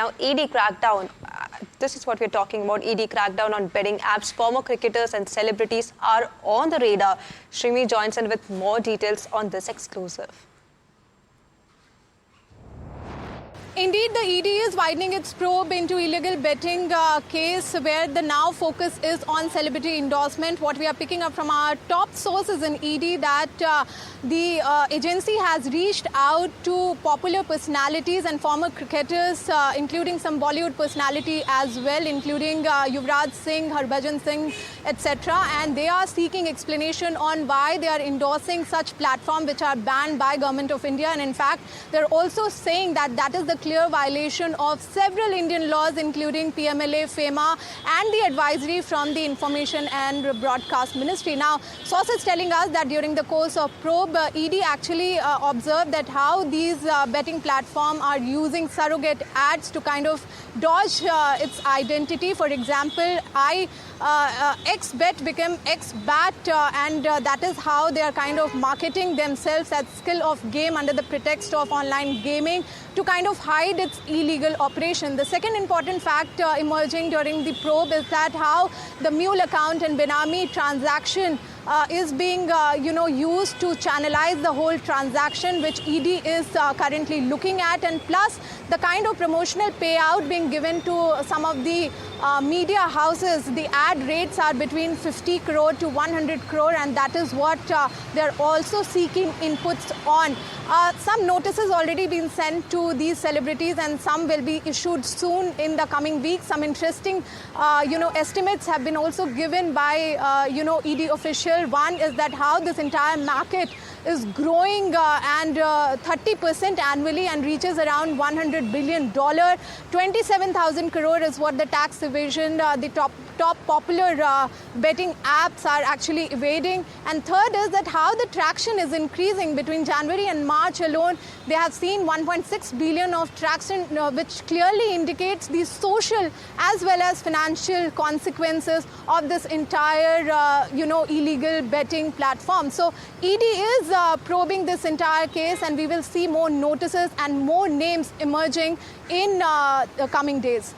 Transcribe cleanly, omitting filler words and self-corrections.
Now, ED crackdown. This is what we're talking about, ED crackdown on betting apps. Former cricketers and celebrities are on the radar. Shrimi joins in with more details on this exclusive. Indeed, the ED is widening its probe into illegal betting case where the now focus is on celebrity endorsement. What we are picking up from our top sources in ED that the agency has reached out to popular personalities and former cricketers, including some Bollywood personality as well, including Yuvraj Singh, Harbhajan Singh, etc. And they are seeking explanation on why they are endorsing such platforms which are banned by Government of India. And in fact, they're also saying that that is the clear violation of several Indian laws, including PMLA, FEMA, and the advisory from the Information and Broadcast Ministry. Now, sources telling us that during the course of probe, ED actually observed that how these betting platforms are using surrogate ads to kind of dodge its identity. For example, XBet became XBAT, and that is how they are kind of marketing themselves as skill of game under the pretext of online gaming to kind of hide its illegal operation. The second important fact emerging during the probe is that how the mule account and Benami transaction is being used to channelize the whole transaction, which ED is currently looking at, and plus the kind of promotional payout being given to some of the media houses. The ad rates are between 50 crore to 100 crore, and that is what they're also seeking inputs on. Some notices already been sent to these celebrities, and some will be issued soon in the coming weeks. Some interesting, estimates have been also given by, ED official. One is that how this entire market is growing and 30% annually and reaches around $100 billion. 27,000 crore is what the tax evasion, the top popular betting apps are actually evading. And third is that how the traction is increasing. Between January and March alone, they have seen 1.6 billion of traction, which clearly indicates the social as well as financial consequences of this entire, illegal betting platform. So ED is probing this entire case, and we will see more notices and more names emerging in the coming days.